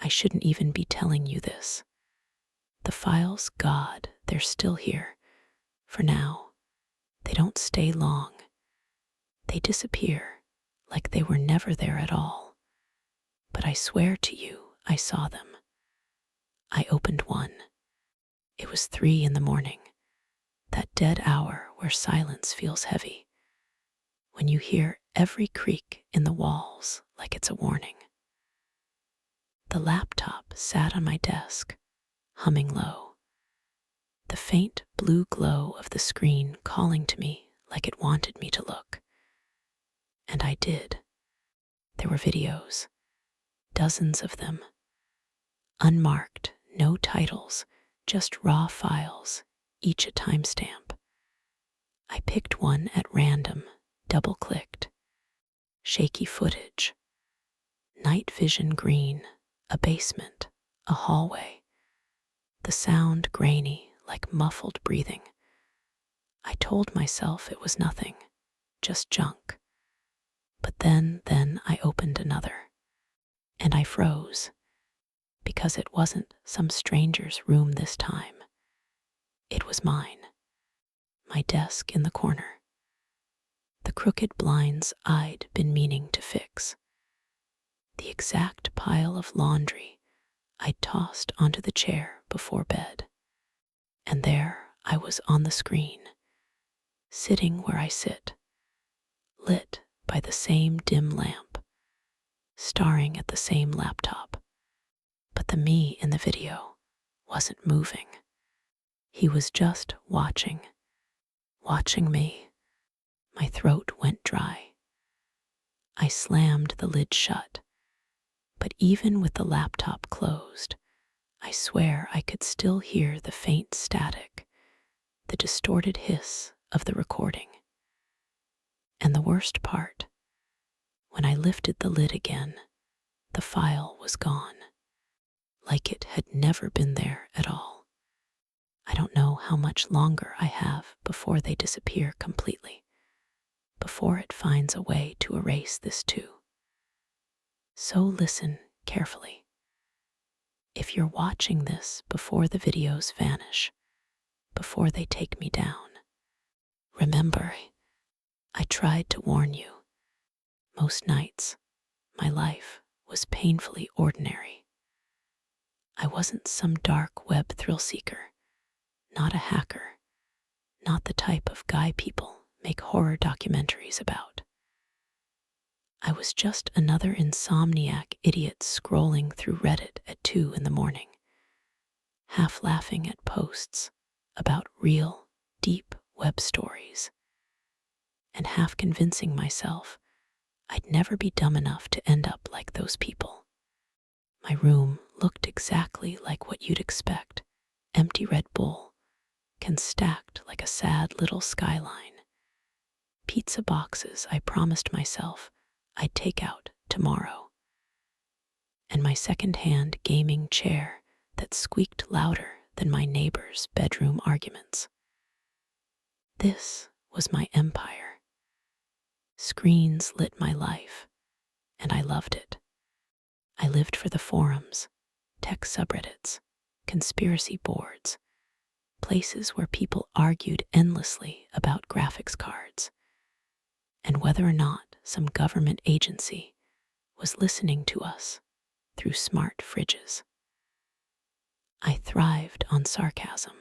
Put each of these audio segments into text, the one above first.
I shouldn't even be telling you this. The files, God, they're still here. For now. They don't stay long. They disappear, like they were never there at all. But I swear to you, I saw them. I opened one. It was 3 in the morning, that dead hour where silence feels heavy, when you hear every creak in the walls like it's a warning. The laptop sat on my desk, humming low, the faint blue glow of the screen calling to me like it wanted me to look. And I did. There were videos, dozens of them, unmarked, no titles, just raw files, each a timestamp. I picked one at random, double-clicked. Shaky footage. Night vision green, a basement, a hallway. The sound grainy, like muffled breathing. I told myself it was nothing, just junk. But then I opened another. And I froze, because it wasn't some stranger's room this time. It was mine. My desk in the corner. The crooked blinds I'd been meaning to fix. The exact pile of laundry I'd tossed onto the chair before bed. And there I was on the screen, sitting where I sit, lit by the same dim lamp, staring at the same laptop. But the me in the video wasn't moving. He was just watching me. My throat went dry. I slammed the lid shut, but even with the laptop closed, I swear I could still hear the faint static, the distorted hiss of the recording. And the worst part, when I lifted the lid again, the file was gone, like it had never been there at all. I don't know how much longer I have before they disappear completely, before it finds a way to erase this too. So listen carefully. If you're watching this before the videos vanish, before they take me down, remember, I tried to warn you. Most nights, my life was painfully ordinary. I wasn't some dark web thrill seeker, not a hacker, not the type of guy people make horror documentaries about. I was just another insomniac idiot scrolling through Reddit at 2 in the morning, half laughing at posts about real, deep web stories, and half convincing myself I'd never be dumb enough to end up like those people. My room looked exactly like what you'd expect, empty Red Bull, stacked like a sad little skyline. Pizza boxes I promised myself I'd take out tomorrow. And my second-hand gaming chair that squeaked louder than my neighbor's bedroom arguments. This was my empire. Screens lit my life, and I loved it. I lived for the forums, tech subreddits, conspiracy boards, places where people argued endlessly about graphics cards, and whether or not some government agency was listening to us through smart fridges. I thrived on sarcasm,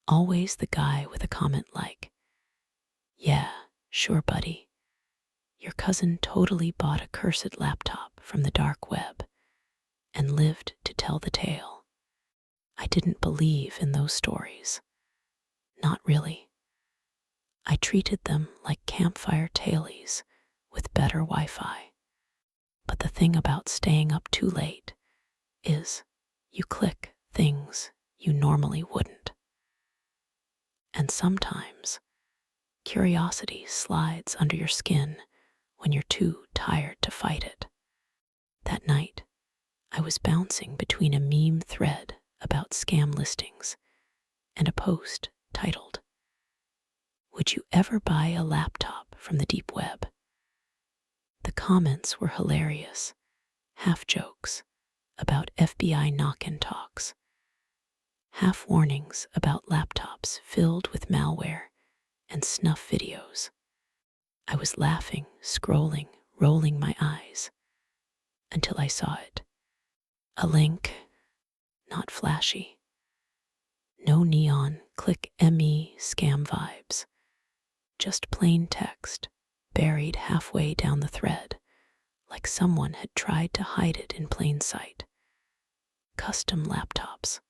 always the guy with a comment like, "Yeah, sure, buddy. Your cousin totally bought a cursed laptop from the dark web and lived to tell the tale." I didn't believe in those stories. Not really. I treated them like campfire tailies with better Wi-Fi. But the thing about staying up too late is you click things you normally wouldn't. And sometimes curiosity slides under your skin when you're too tired to fight it. That night, I was bouncing between a meme thread about scam listings and a post titled, "Would you ever buy a laptop from the deep web?" The comments were hilarious, half jokes, about FBI knock-in talks, half warnings about laptops filled with malware and snuff videos. I was laughing, scrolling, rolling my eyes, until I saw it. A link, not flashy. No neon, click ME scam vibes. Just plain text, buried halfway down the thread, like someone had tried to hide it in plain sight. Custom laptops.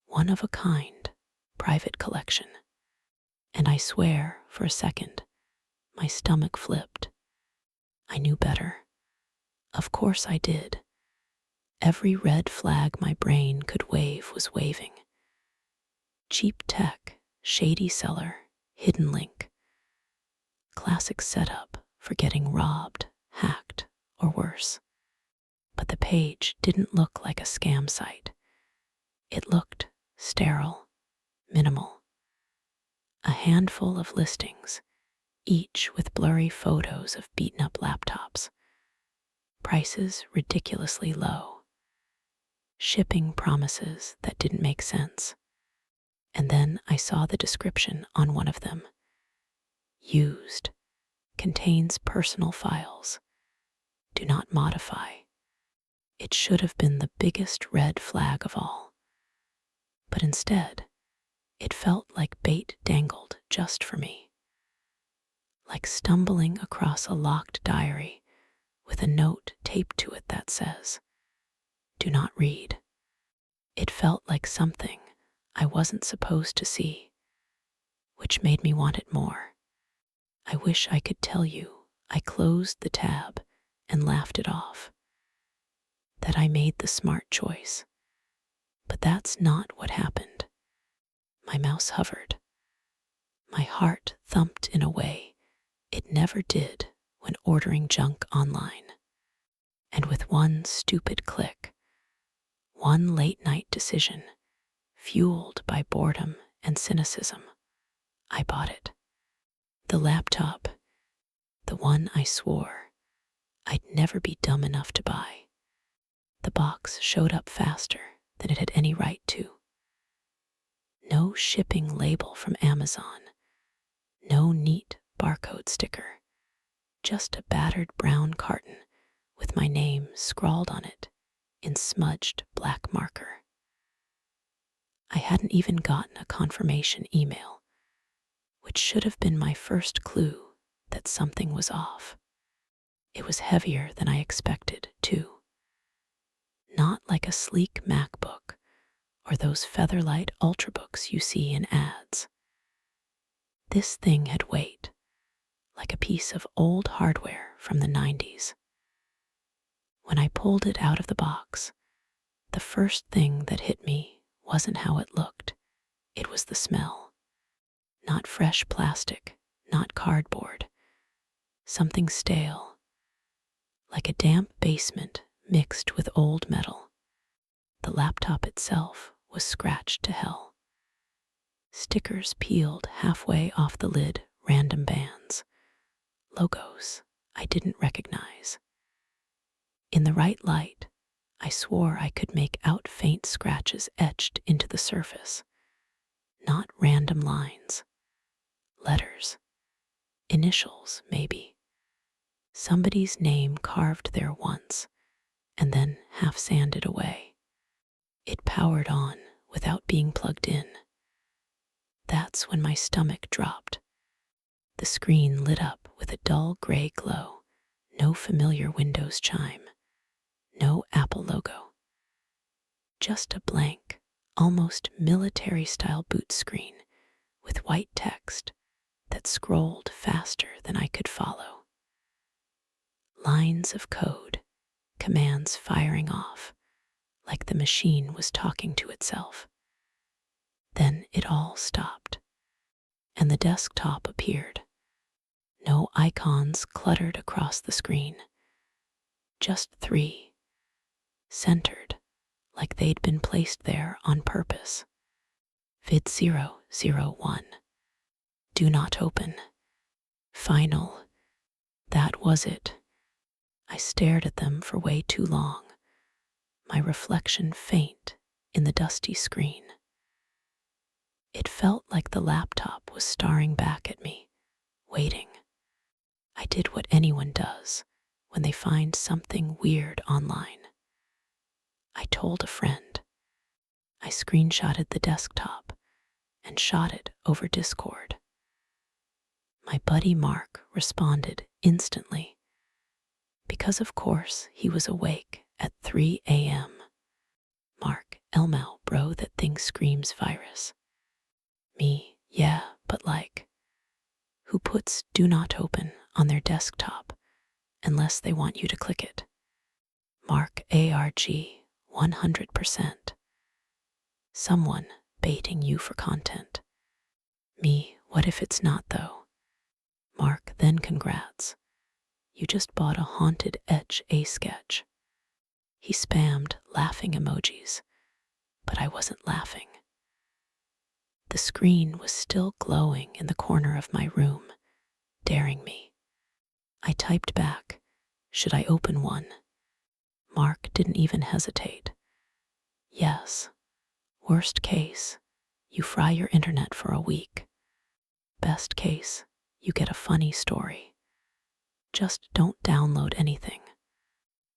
One of a kind, private collection. And I swear, for a second, my stomach flipped. I knew better. Of course I did. Every red flag my brain could wave was waving. Cheap tech, shady seller, hidden link. Classic setup for getting robbed, hacked, or worse. But the page didn't look like a scam site. It looked sterile, minimal. A handful of listings, each with blurry photos of beaten-up laptops. Prices ridiculously low. Shipping promises that didn't make sense. And then I saw the description on one of them. Used. Contains personal files. Do not modify. It should have been the biggest red flag of all. But instead, it felt like bait dangled just for me. Like stumbling across a locked diary with a note taped to it that says, "Do not read." It felt like something I wasn't supposed to see, which made me want it more. I wish I could tell you I closed the tab and laughed it off, that I made the smart choice. But that's not what happened. My mouse hovered. My heart thumped in a way it never did when ordering junk online. And with one stupid click, one late-night decision, fueled by boredom and cynicism, I bought it. The laptop, the one I swore I'd never be dumb enough to buy. The box showed up faster than it had any right to. No shipping label from Amazon, no neat barcode sticker, just a battered brown carton with my name scrawled on it in smudged black marker. I hadn't even gotten a confirmation email, which should have been my first clue that something was off. It was heavier than I expected, too. Not like a sleek MacBook or those Featherlight Ultrabooks you see in ads. This thing had weight, like a piece of old hardware from the 90s. When I pulled it out of the box, the first thing that hit me wasn't how it looked. It was the smell. Not fresh plastic, not cardboard. Something stale, like a damp basement mixed with old metal. The laptop itself was scratched to hell. Stickers peeled halfway off the lid, random bands. Logos I didn't recognize. In the right light, I swore I could make out faint scratches etched into the surface. Not random lines. Letters. Initials, maybe. Somebody's name carved there once, and then half sanded away. It powered on without being plugged in. That's when my stomach dropped. The screen lit up with a dull gray glow, no familiar Windows chime, no Apple logo. Just a blank, almost military-style boot screen with white text that scrolled faster than I could follow. Lines of code, commands firing off, like the machine was talking to itself. Then it all stopped, and the desktop appeared. No icons cluttered across the screen. Just three, centered, like they'd been placed there on purpose. Vid 001. Do not open. Final. That was it. I stared at them for way too long. my reflection faint in the dusty screen. It felt like the laptop was staring back at me, waiting. I did what anyone does when they find something weird online. I told a friend. I screenshotted the desktop and shot it over Discord. My buddy Mark responded instantly, because of course he was awake at 3 a.m. Mark, Elmau, bro, that thing screams virus. Me, yeah, but like, who puts do not open on their desktop unless they want you to click it? Mark, ARG, 100%. Someone baiting you for content. Me, what if it's not though? Mark, then congrats. You just bought a haunted Edge A sketch. He spammed laughing emojis, but I wasn't laughing. The screen was still glowing in the corner of my room, daring me. I typed back, should I open one? Mark didn't even hesitate. Yes. Worst case, you fry your internet for a week. Best case, you get a funny story. Just don't download anything.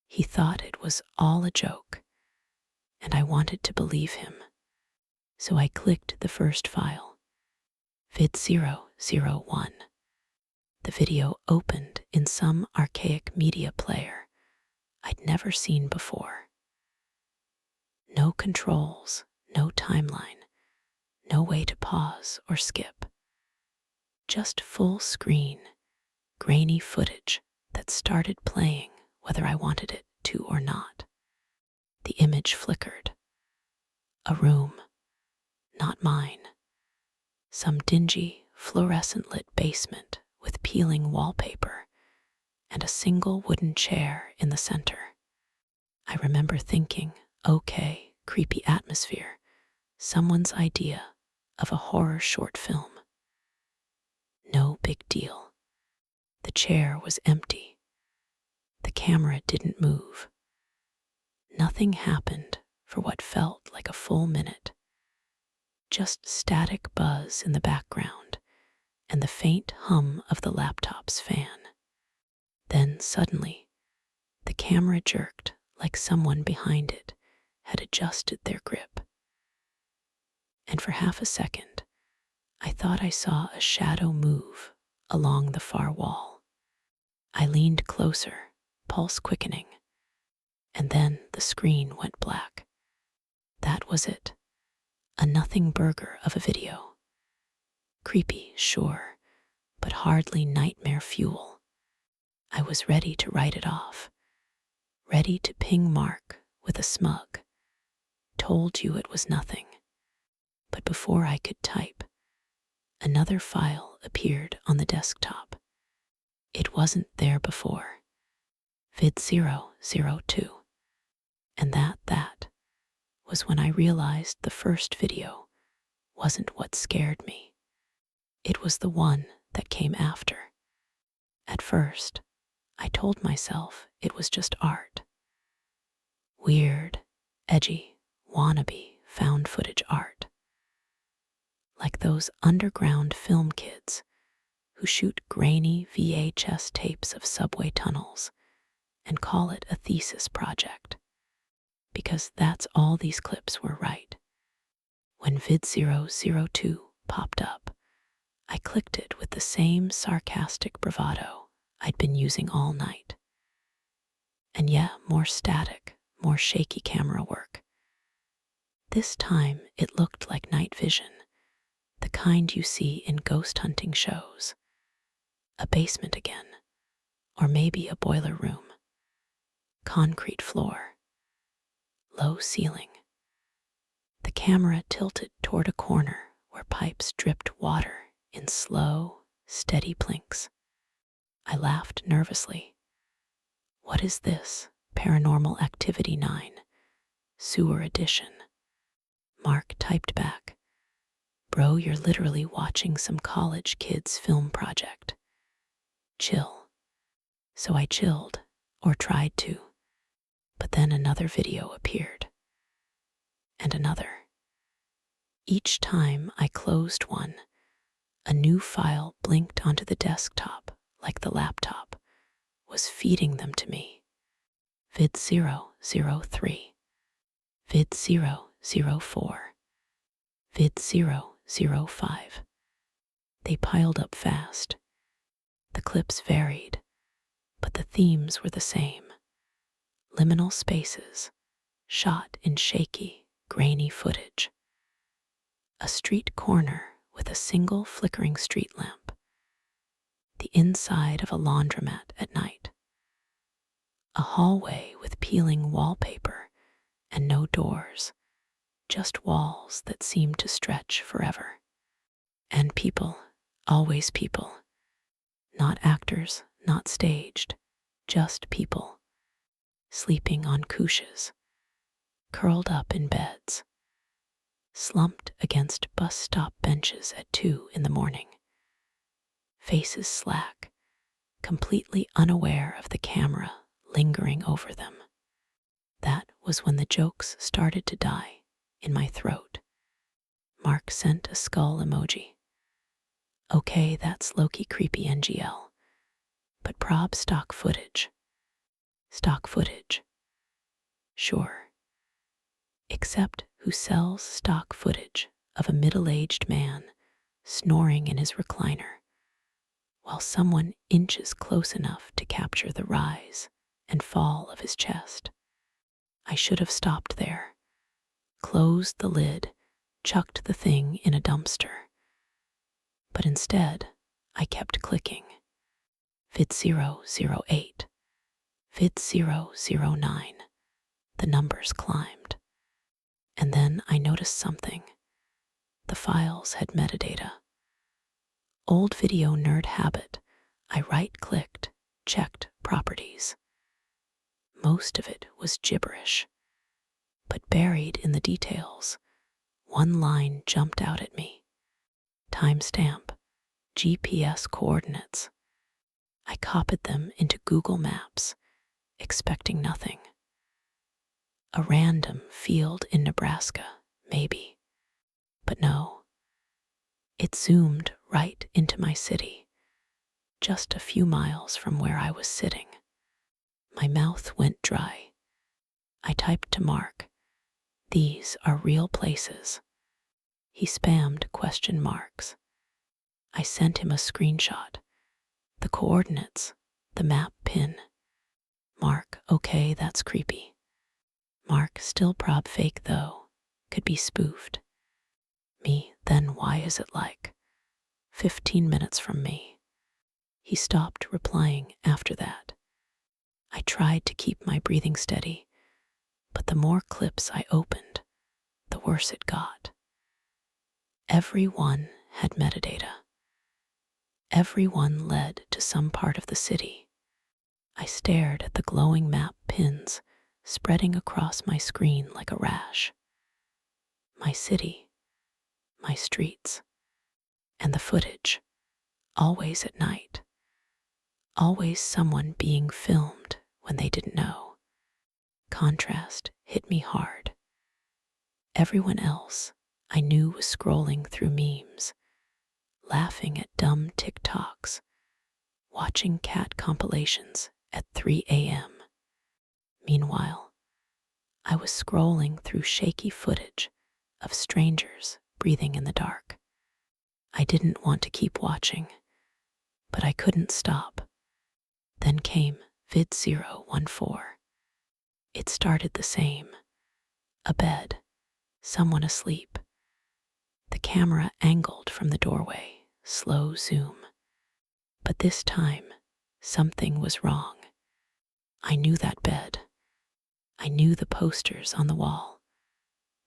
He thought it was all a joke, and I wanted to believe him. So I clicked the first file, vid001. The video opened in some archaic media player I'd never seen before. No controls, no timeline, no way to pause or skip. Just full screen, grainy footage that started playing whether I wanted it to or not. The image flickered. A room, not mine. Some dingy, fluorescent-lit basement with peeling wallpaper and a single wooden chair in the center. I remember thinking, okay, creepy atmosphere, someone's idea of a horror short film. No big deal. The chair was empty. The camera didn't move. Nothing happened for what felt like a full minute. Just static buzz in the background and the faint hum of the laptop's fan. Then suddenly, the camera jerked like someone behind it had adjusted their grip. And for half a second, I thought I saw a shadow move along the far wall. I leaned closer, pulse quickening, and then the screen went black. That was it. A nothing burger of a video. Creepy, sure, but hardly nightmare fuel. I was ready to write it off, ready to ping Mark with a smug. Told you it was nothing. But before I could type, another file appeared on the desktop. It wasn't there before. vid002. And that was when I realized the first video wasn't what scared me. It was the one that came after. At first, I told myself it was just art. Weird, edgy, wannabe found footage art. Like those underground film kids who shoot grainy VHS tapes of subway tunnels and call it a thesis project. Because that's all these clips were, right? When vid002 popped up, I clicked it with the same sarcastic bravado I'd been using all night. And yeah, more static, more shaky camera work. This time it looked like night vision, the kind you see in ghost hunting shows. A basement again, or maybe a boiler room. Concrete floor. Low ceiling. The camera tilted toward a corner where pipes dripped water in slow, steady plinks. I laughed nervously. What is this? Paranormal Activity 9, Sewer Edition. Mark typed back, bro, you're literally watching some college kid's film project. Chill. So I chilled, or tried to. But then another video appeared, and another. Each time I closed one, a new file blinked onto the desktop like the laptop was feeding them to me. Vid 003, Vid 004, Vid 005. They piled up fast. The clips varied, but the themes were the same. Liminal spaces, shot in shaky, grainy footage. A street corner with a single flickering street lamp. The inside of a laundromat at night. A hallway with peeling wallpaper and no doors, just walls that seemed to stretch forever. And people, always people. Not actors, not staged, just people. Sleeping on couches, curled up in beds, slumped against bus stop benches at 2 in the morning. Faces slack, completely unaware of the camera lingering over them. That was when the jokes started to die in my throat. Mark sent a skull emoji. Okay, that's low-key creepy NGL. But prob stock footage. Stock footage. Sure. Except who sells stock footage of a middle-aged man snoring in his recliner, while someone inches close enough to capture the rise and fall of his chest. I should have stopped there, closed the lid, chucked the thing in a dumpster. But instead, I kept clicking. Vid 008, Vid 009. The numbers climbed. And then I noticed something. The files had metadata. Old video nerd habit. I right-clicked, checked properties. Most of it was gibberish. But buried in the details, one line jumped out at me. Timestamp, GPS coordinates. I copied them into Google Maps, expecting nothing. A random field in Nebraska, maybe. But no. It zoomed right into my city, just a few miles from where I was sitting. My mouth went dry. I typed to Mark, "These are real places." He spammed question marks. I sent him a screenshot, the coordinates, the map pin. Mark, okay, that's creepy. Mark, still prob fake though, could be spoofed. Me, then why is it like 15 minutes from me? He stopped replying after that. I tried to keep my breathing steady, but the more clips I opened, the worse it got. Every one had metadata. Every one led to some part of the city. I stared at the glowing map pins spreading across my screen like a rash. My city, my streets, and the footage, always at night. Always someone being filmed when they didn't know. Contrast hit me hard. Everyone else I knew was scrolling through memes, laughing at dumb TikToks, watching cat compilations at 3 a.m. Meanwhile, I was scrolling through shaky footage of strangers breathing in the dark. I didn't want to keep watching, but I couldn't stop. Then came Vid 014. It started the same. A bed, someone asleep. The camera angled from the doorway, slow zoom. But this time, something was wrong. I knew that bed. I knew the posters on the wall,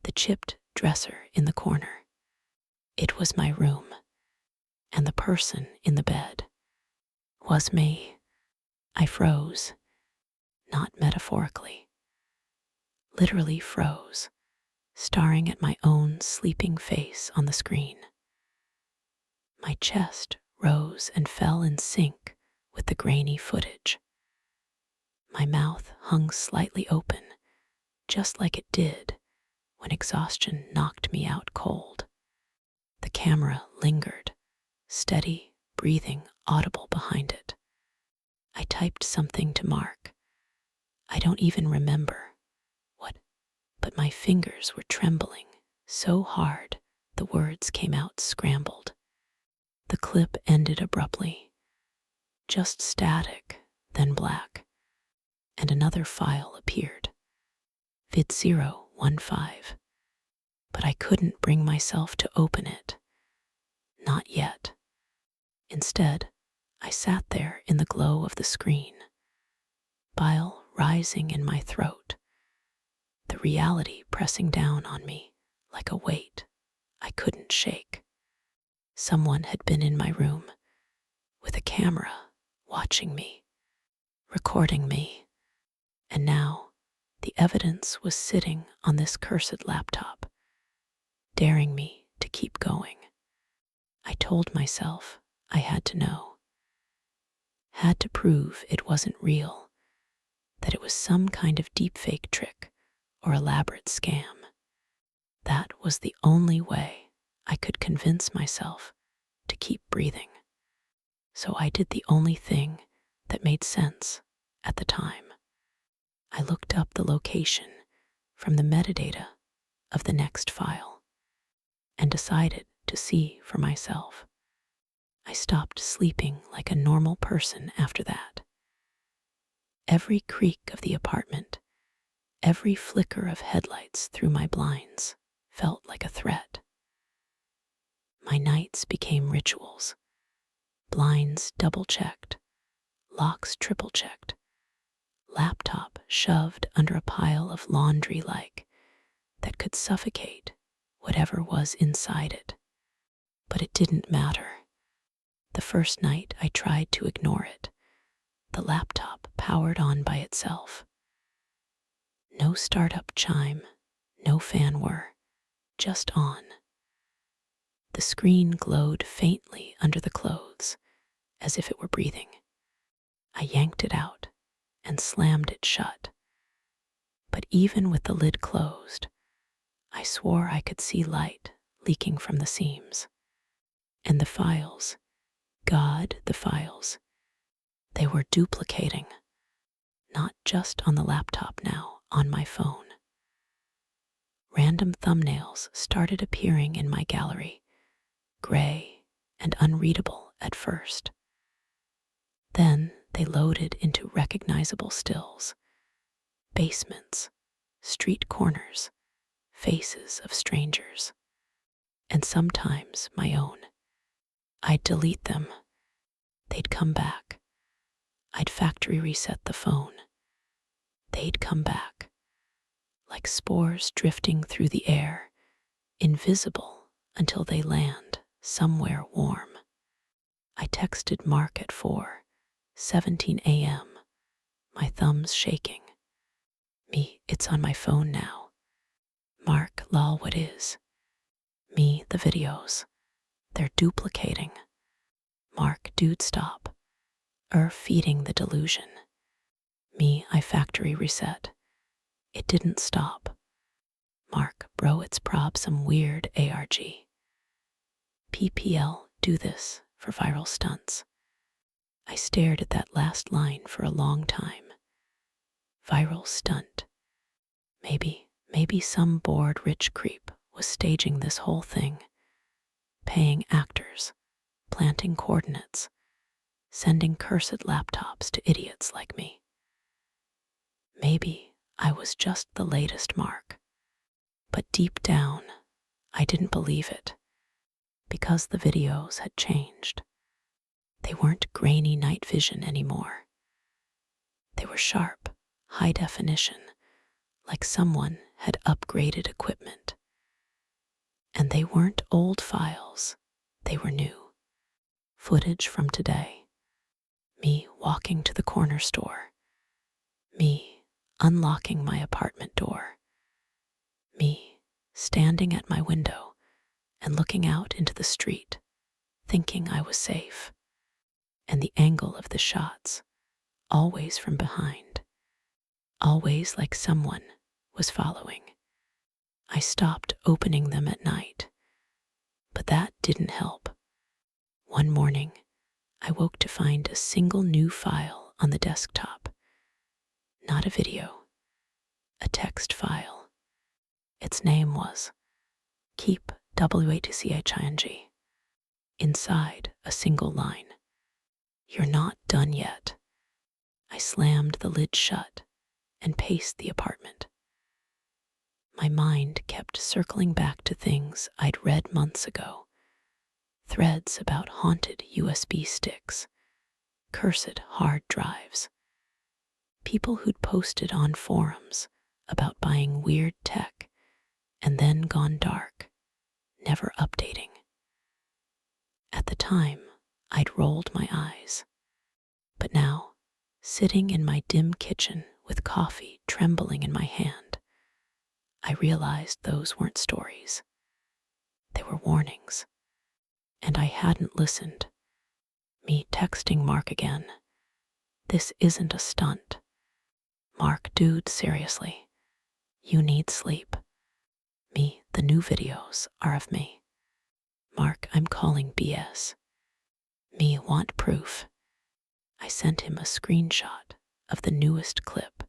the chipped dresser in the corner. It was my room, and the person in the bed was me. I froze, not metaphorically. Literally froze, staring at my own sleeping face on the screen. My chest rose and fell in sync with the grainy footage. My mouth hung slightly open, just like it did when exhaustion knocked me out cold. The camera lingered, steady, breathing audible behind it. I typed something to Mark. I don't even remember what, but my fingers were trembling so hard the words came out scrambled. The clip ended abruptly, just static, then black, and another file appeared. vid015. But I couldn't bring myself to open it. Not yet. Instead, I sat there in the glow of the screen, bile rising in my throat, the reality pressing down on me like a weight I couldn't shake. Someone had been in my room with a camera, watching me, recording me, and now the evidence was sitting on this cursed laptop, daring me to keep going. I told myself I had to know, had to prove it wasn't real, that it was some kind of deepfake trick or elaborate scam. That was the only way I could convince myself to keep breathing. So I did the only thing that made sense at the time. I looked up the location from the metadata of the next file and decided to see for myself. I stopped sleeping like a normal person after that. Every creak of the apartment, every flicker of headlights through my blinds felt like a threat. My nights became rituals. Blinds double-checked, locks triple-checked, laptop shoved under a pile of laundry that could suffocate whatever was inside it. But it didn't matter. The first night I tried to ignore it, the laptop powered on by itself. No startup chime, no fan whir, just on. The screen glowed faintly under the clothes, as if it were breathing. I yanked it out and slammed it shut. But even with the lid closed, I swore I could see light leaking from the seams. And the files, God, the files, they were duplicating, not just on the laptop now, on my phone. Random thumbnails started appearing in my gallery, gray and unreadable at first. Then they loaded into recognizable stills, basements, street corners, faces of strangers, and sometimes my own. I'd delete them. They'd come back. I'd factory reset the phone. They'd come back, like spores drifting through the air, invisible until they land somewhere warm. I texted Mark at 4:17 a.m., my thumbs shaking. Me, it's on my phone now. Mark, lol, what is? Me, the videos. They're duplicating. Mark, dude, stop. Feeding the delusion. Me, I factory reset. It didn't stop. Mark, bro, it's prob some weird ARG. PPL, do this for viral stunts. I stared at that last line for a long time. Viral stunt. Maybe some bored rich creep was staging this whole thing, paying actors, planting coordinates, sending cursed laptops to idiots like me. Maybe I was just the latest Mark. But deep down, I didn't believe it, because the videos had changed. They weren't grainy night vision anymore. They were sharp, high definition, like someone had upgraded equipment. And they weren't old files, they were new. Footage from today. Me walking to the corner store. Me unlocking my apartment door. Me standing at my window and looking out into the street, thinking I was safe. And the angle of the shots, always from behind, always like someone was following. I stopped opening them at night, but that didn't help. One morning, I woke to find a single new file on the desktop. Not a video, a text file. Its name was Keep WATCHING. Inside, a single line. You're not done yet. I slammed the lid shut and paced the apartment. My mind kept circling back to things I'd read months ago. Threads about haunted USB sticks, cursed hard drives. People who'd posted on forums about buying weird tech and then gone dark, never updating. At the time, I'd rolled my eyes. But now, sitting in my dim kitchen with coffee trembling in my hand, I realized those weren't stories. They were warnings. And I hadn't listened. Me texting Mark again. This isn't a stunt. Mark, dude, seriously. You need sleep. Me, the new videos are of me. Mark, I'm calling BS. Me, want proof. I sent him a screenshot of the newest clip.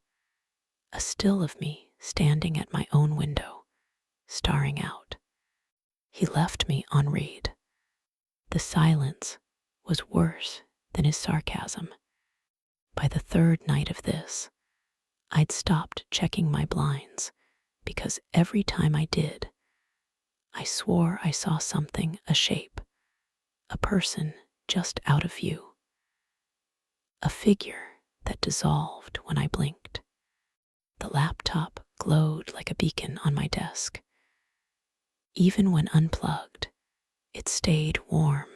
A still of me standing at my own window, staring out. He left me on read. The silence was worse than his sarcasm. By the third night of this, I'd stopped checking my blinds because every time I did, I swore I saw something, a shape, a person just out of view, a figure that dissolved when I blinked. The laptop glowed like a beacon on my desk. Even when unplugged, it stayed warm,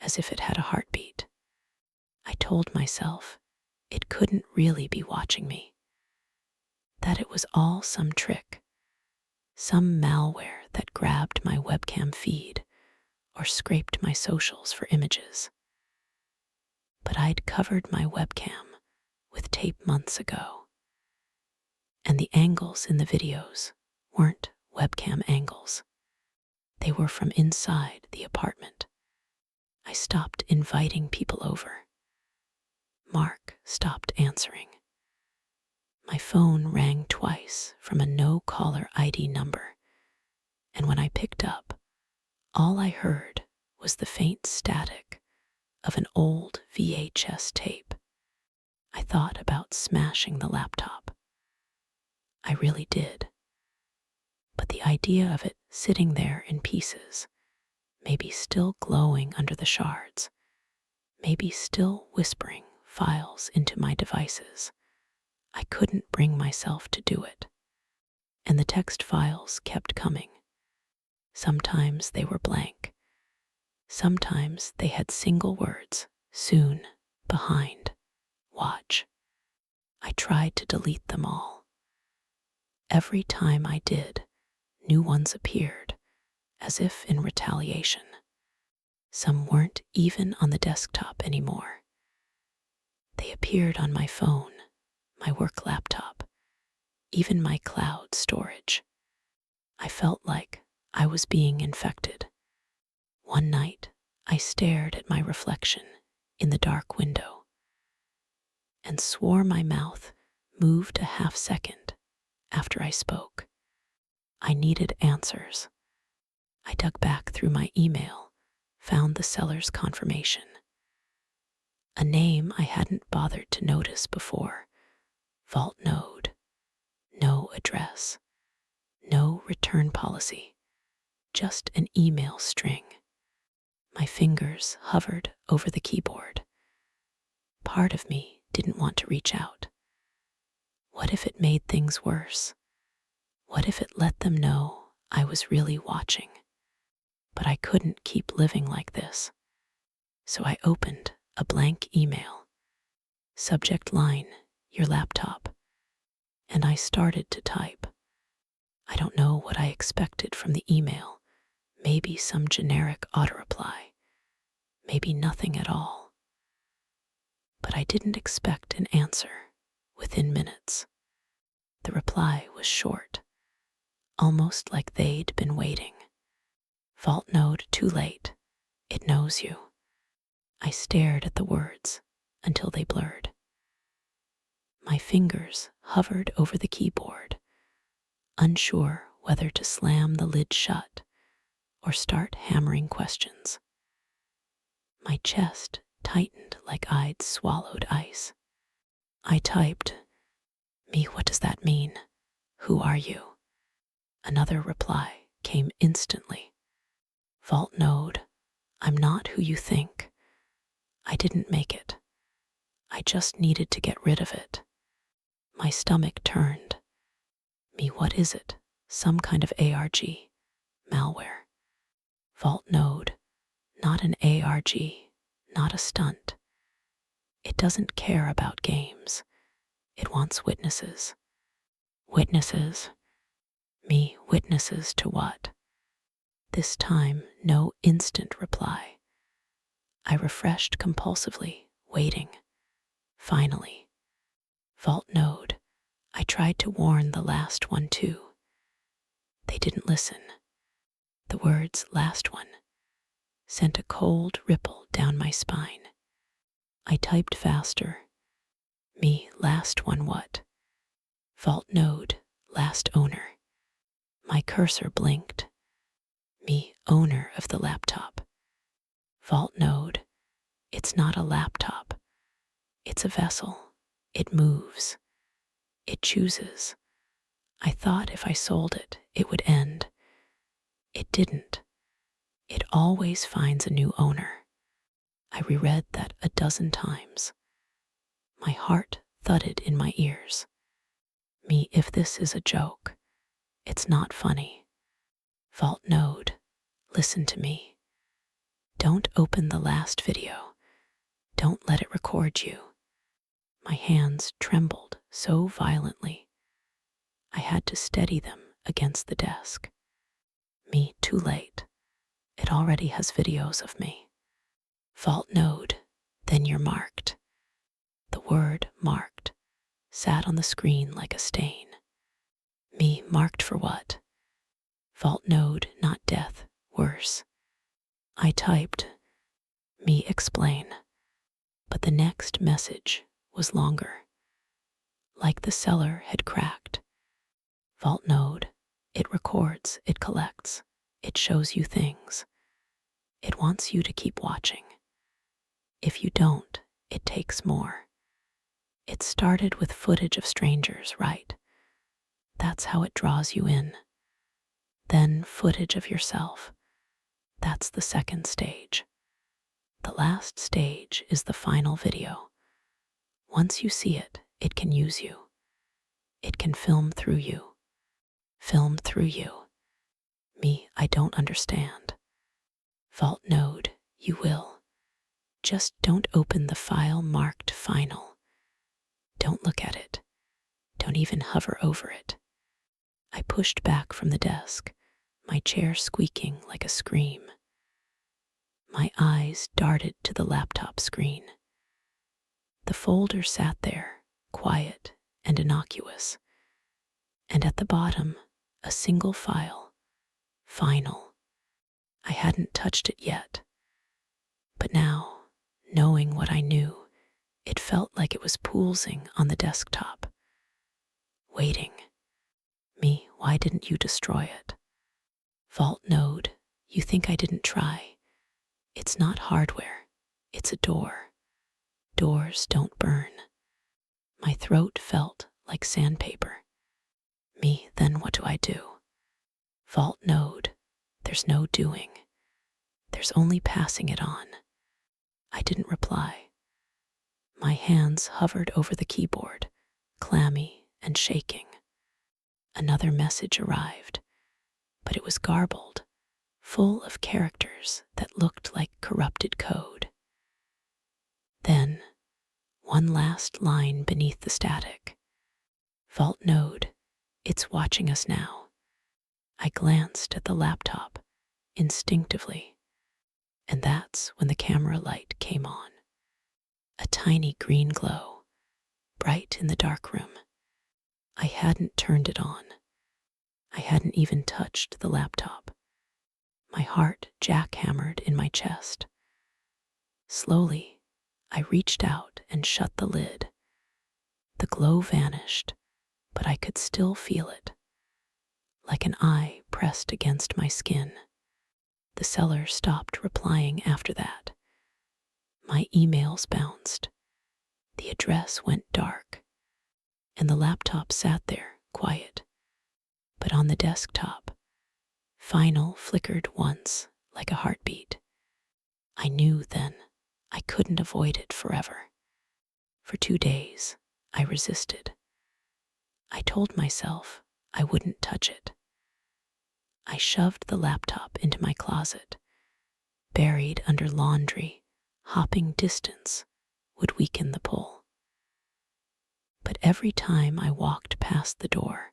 as if it had a heartbeat. I told myself it couldn't really be watching me, that it was all some trick, some malware that grabbed my webcam feed or scraped my socials for images. But I'd covered my webcam with tape months ago, and the angles in the videos weren't webcam angles. They were from inside the apartment. I stopped inviting people over. Mark stopped answering. My phone rang twice from a no-caller ID number, and when I picked up, all I heard was the faint static of an old VHS tape. I thought about smashing the laptop. I really did. But the idea of it sitting there in pieces, maybe still glowing under the shards, maybe still whispering files into my devices, I couldn't bring myself to do it. And the text files kept coming. Sometimes they were blank. Sometimes they had single words, soon, behind, watch. I tried to delete them all. Every time I did, new ones appeared, as if in retaliation. Some weren't even on the desktop anymore. They appeared on my phone, my work laptop, even my cloud storage. I felt like I was being infected. One night, I stared at my reflection in the dark window and swore my mouth moved a half second after I spoke. I needed answers. I dug back through my email, found the seller's confirmation. A name I hadn't bothered to notice before. Vault node. No address. No return policy. Just an email string. My fingers hovered over the keyboard. Part of me didn't want to reach out. What if it made things worse? What if it let them know I was really watching? But I couldn't keep living like this. So I opened a blank email. Subject line, your laptop. And I started to type. I don't know what I expected from the email. Maybe some generic auto-reply. Maybe nothing at all. But I didn't expect an answer within minutes. The reply was short, almost like they'd been waiting. Vault node too late. It knows you. I stared at the words until they blurred. My fingers hovered over the keyboard, unsure whether to slam the lid shut or start hammering questions. My chest tightened like I'd swallowed ice. I typed, "Me, what does that mean? Who are you?" Another reply came instantly. "Vault node, I'm not who you think. I didn't make it. I just needed to get rid of it." My stomach turned. Me, what is it? Some kind of ARG? Malware. Vault node, not an ARG, not a stunt. It doesn't care about games. It wants witnesses. Witnesses? Me, witnesses to what? This time, no instant reply. I refreshed compulsively, waiting. Finally. Vault node, I tried to warn the last one too. They didn't listen. The words "last one" sent a cold ripple down my spine. I typed faster. Me, last one what? Vault node, last owner. My cursor blinked. Me, owner of the laptop. Vault node, it's not a laptop. It's a vessel. It moves. It chooses. I thought if I sold it, it would end. It didn't. It always finds a new owner. I reread that a dozen times. My heart thudded in my ears. Me, if this is a joke, it's not funny. Vault node, listen to me. Don't open the last video. Don't let it record you. My hands trembled so violently. I had to steady them against the desk. Me, too late. It already has videos of me. Vault node, then you're marked. The word marked sat on the screen like a stain. Me, marked for what? Vault node, not death, worse. I typed, "Me, explain." But the next message was longer. Like the cellar had cracked. Vault node, it records, it collects, it shows you things. It wants you to keep watching. If you don't, it takes more. It started with footage of strangers, right? That's how it draws you in. Then footage of yourself. That's the second stage. The last stage is the final video. Once you see it, it can use you. It can film through you. Film through you. Me, I don't understand. Vault node, you will. Just don't open the file marked final. Don't look at it. Don't even hover over it. I pushed back from the desk, my chair squeaking like a scream. My eyes darted to the laptop screen. The folder sat there, quiet and innocuous. And at the bottom, a single file. Final. I hadn't touched it yet. But now, knowing what I knew, it felt like it was pulsing on the desktop. Waiting. Me, why didn't you destroy it? Vault node, you think I didn't try. It's not hardware. It's a door. Doors don't burn. My throat felt like sandpaper. Me, then what do I do? Vault node, there's no doing. There's only passing it on. I didn't reply. My hands hovered over the keyboard, clammy and shaking. Another message arrived, but it was garbled, full of characters that looked like corrupted code. Then, one last line beneath the static. Vault node, it's watching us now. I glanced at the laptop, instinctively, and that's when the camera light came on. A tiny green glow, bright in the dark room. I hadn't turned it on. I hadn't even touched the laptop. My heart jackhammered in my chest. Slowly, I reached out and shut the lid. The glow vanished, but I could still feel it, like an eye pressed against my skin. The seller stopped replying after that. My emails bounced. The address went dark, and the laptop sat there, quiet. But on the desktop, Final flickered once, like a heartbeat. I knew then I couldn't avoid it forever. For 2 days, I resisted. I told myself I wouldn't touch it. I shoved the laptop into my closet, buried under laundry. Hopping distance would weaken the pull. But every time I walked past the door,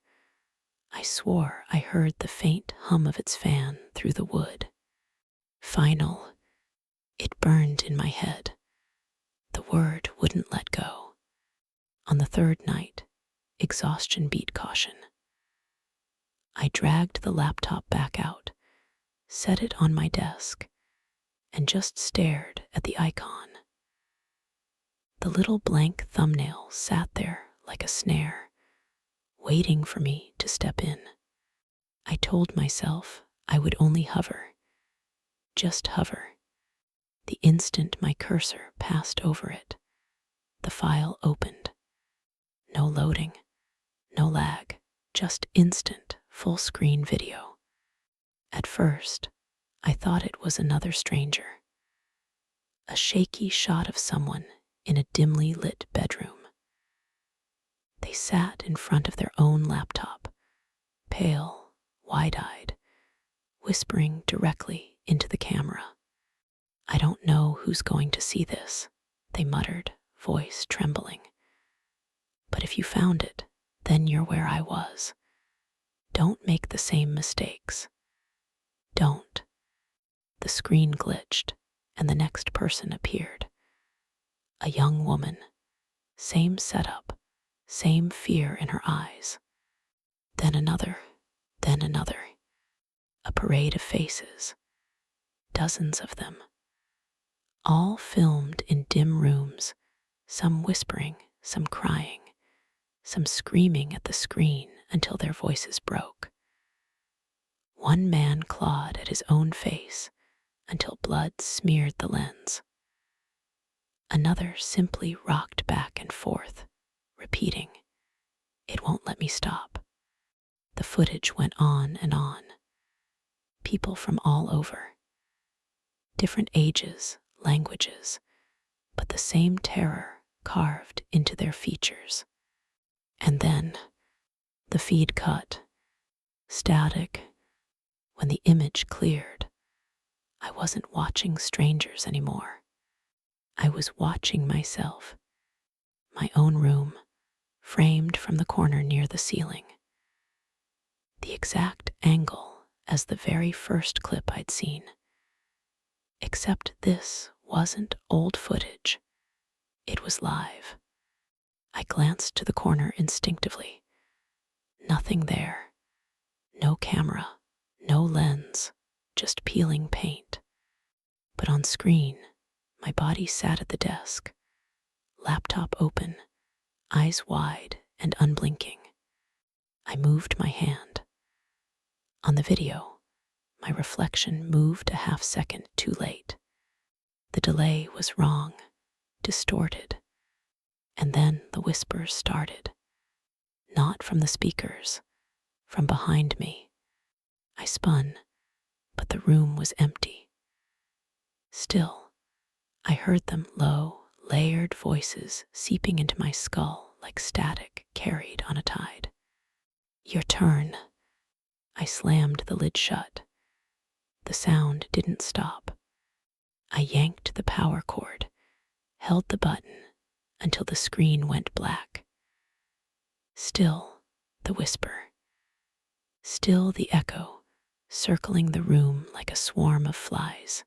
I swore I heard the faint hum of its fan through the wood. Final. It burned in my head. The word wouldn't let go. On the third night, exhaustion beat caution. I dragged the laptop back out, set it on my desk, and just stared at the icon. The little blank thumbnail sat there like a snare, waiting for me to step in. I told myself I would only hover, just hover. The instant my cursor passed over it, the file opened. No loading, no lag, just instant full-screen video. At first, I thought it was another stranger. A shaky shot of someone in a dimly lit bedroom. They sat in front of their own laptop, pale, wide-eyed, whispering directly into the camera. "I don't know who's going to see this," they muttered, voice trembling. "But if you found it, then you're where I was. Don't make the same mistakes. Don't." The screen glitched, and the next person appeared. A young woman. Same setup, same fear in her eyes. Then another, then another. A parade of faces. Dozens of them. All filmed in dim rooms, some whispering, some crying, some screaming at the screen until their voices broke. One man clawed at his own face until blood smeared the lens. Another simply rocked back and forth, repeating, "It won't let me stop." The footage went on and on. People from all over. Different ages, languages, but the same terror carved into their features. And then, the feed cut. Static. When the image cleared, I wasn't watching strangers anymore. I was watching myself. My own room, framed from the corner near the ceiling. The exact angle as the very first clip I'd seen. Except this wasn't old footage. It was live. I glanced to the corner instinctively. Nothing there. No camera, no lens, just peeling paint. But on screen, my body sat at the desk, laptop open, eyes wide and unblinking. I moved my hand. On the video, my reflection moved a half-second too late. The delay was wrong, distorted. And then the whispers started. Not from the speakers, from behind me. I spun, but the room was empty. Still, I heard them, low, layered voices seeping into my skull like static carried on a tide. "Your turn." I slammed the lid shut. The sound didn't stop. I yanked the power cord, held the button until the screen went black. Still the whisper. Still the echo, circling the room like a swarm of flies.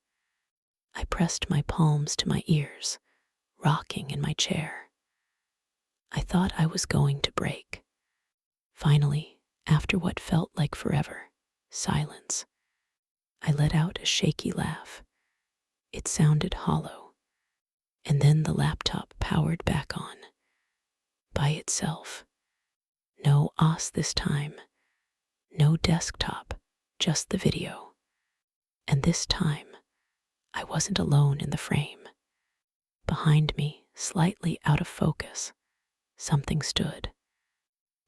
I pressed my palms to my ears, rocking in my chair. I thought I was going to break. Finally, after what felt like forever, silence, I let out a shaky laugh. It sounded hollow. And then the laptop powered back on. By itself. No OS this time. No desktop, just the video. And this time, I wasn't alone in the frame. Behind me, slightly out of focus, something stood.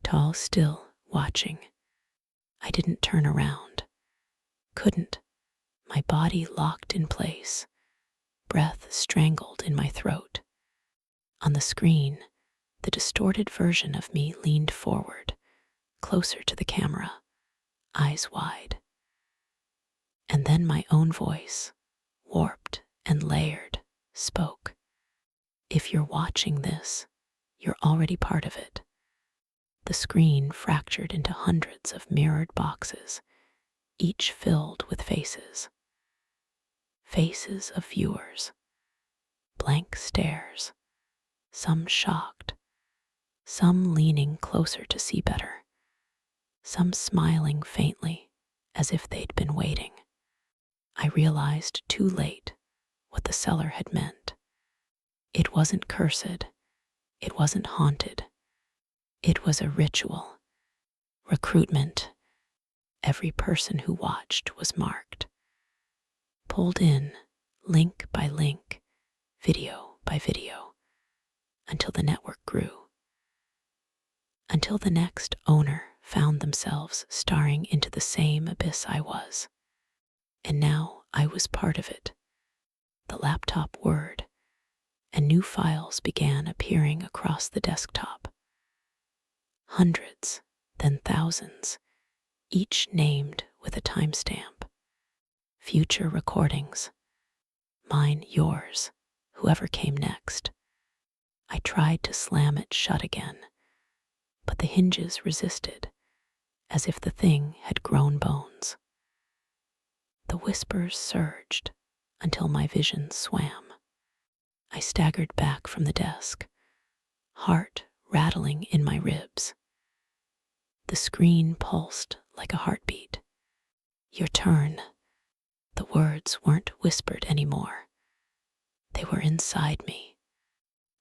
Tall still, watching. I didn't turn around. Couldn't. My body locked in place. Breath strangled in my throat. On the screen, the distorted version of me leaned forward, closer to the camera, eyes wide. And then my own voice, warped and layered, spoke. If you're watching this, you're already part of it. The screen fractured into hundreds of mirrored boxes, each filled with faces. Faces of viewers. Blank stares. Some shocked. Some leaning closer to see better. Some smiling faintly, as if they'd been waiting. I realized too late what the seller had meant. It wasn't cursed. It wasn't haunted. It was a ritual. Recruitment. Every person who watched was marked. Pulled in, link by link, video by video, until the network grew. Until the next owner found themselves staring into the same abyss I was. And now I was part of it. The laptop whirred, and new files began appearing across the desktop. Hundreds, then thousands, each named with a timestamp. Future recordings. Mine, yours, whoever came next. I tried to slam it shut again, but the hinges resisted, as if the thing had grown bones. The whispers surged until my vision swam. I staggered back from the desk, heart rattling in my ribs. The screen pulsed like a heartbeat. Your turn. The words weren't whispered anymore. They were inside me.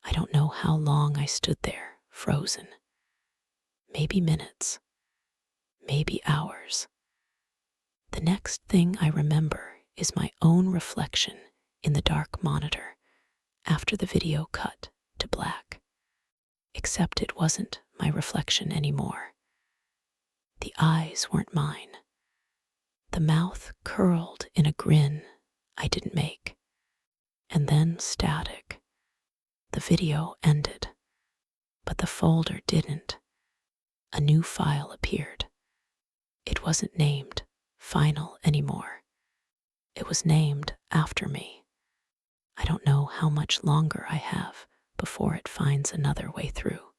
I don't know how long I stood there, frozen. Maybe minutes. Maybe hours. The next thing I remember is my own reflection in the dark monitor after the video cut to black. Except it wasn't my reflection anymore. The eyes weren't mine. The mouth curled in a grin I didn't make. And then static. The video ended, but the folder didn't. A new file appeared. It wasn't named Final anymore. It was named after me. I don't know how much longer I have before it finds another way through.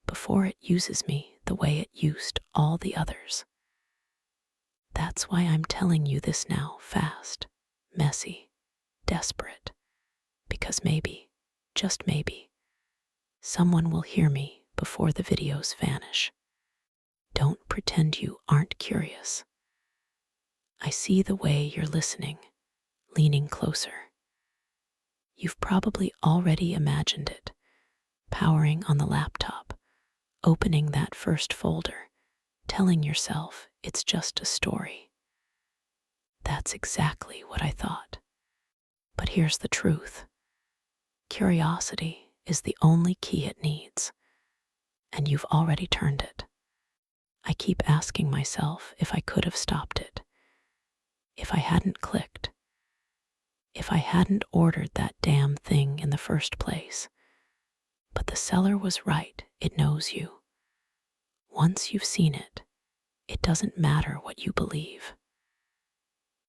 Before it uses me the way it used all the others. That's why I'm telling you this now, fast, messy, desperate. Because maybe, just maybe, someone will hear me before the videos vanish. Don't pretend you aren't curious. I see the way you're listening, leaning closer. You've probably already imagined it, powering on the laptop, opening that first folder, telling yourself it's just a story. That's exactly what I thought. But here's the truth. Curiosity is the only key it needs, and you've already turned it. I keep asking myself if I could have stopped it, if I hadn't clicked, if I hadn't ordered that damn thing in the first place. But the seller was right, it knows you. Once you've seen it, it doesn't matter what you believe.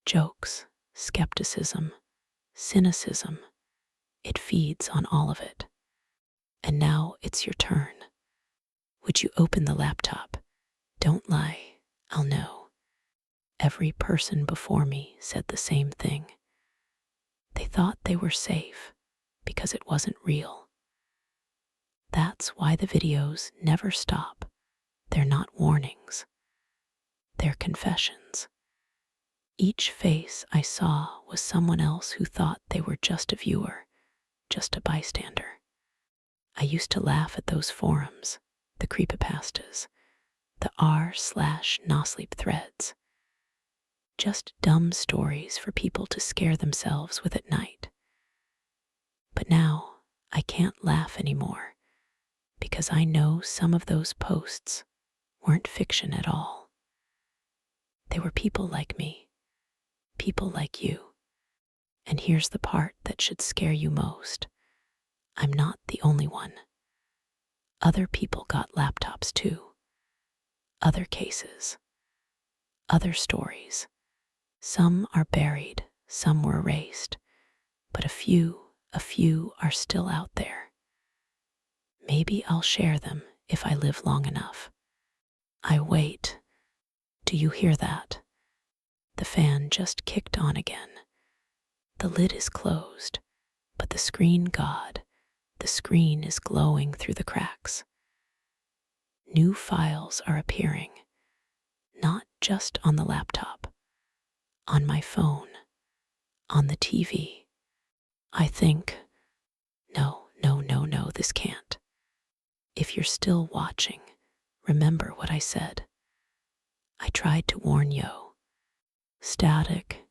Jokes, skepticism, cynicism, it feeds on all of it. And now it's your turn. Would you open the laptop? Don't lie, I'll know. Every person before me said the same thing. They thought they were safe because it wasn't real. That's why the videos never stop They're not warnings, they're confessions. Each face I saw was someone else who thought they were just a viewer, just a bystander. I used to laugh at those forums, the creepypastas, the r/nosleep threads. Just dumb stories for people to scare themselves with at night. But now I can't laugh anymore because I know some of those posts weren't fiction at all. They were people like me, people like you. And here's the part that should scare you most. I'm not the only one. Other people got laptops too. Other cases. Other stories. Some are buried, some were erased, but a few are still out there. Maybe I'll share them if I live long enough. I wait. Do you hear that? The fan just kicked on again. The lid is closed, but the screen is glowing through the cracks. New files are appearing, not just on the laptop, on my phone, on the TV. I think, no, this can't. If you're still watching, remember what I said. I tried to warn you. Static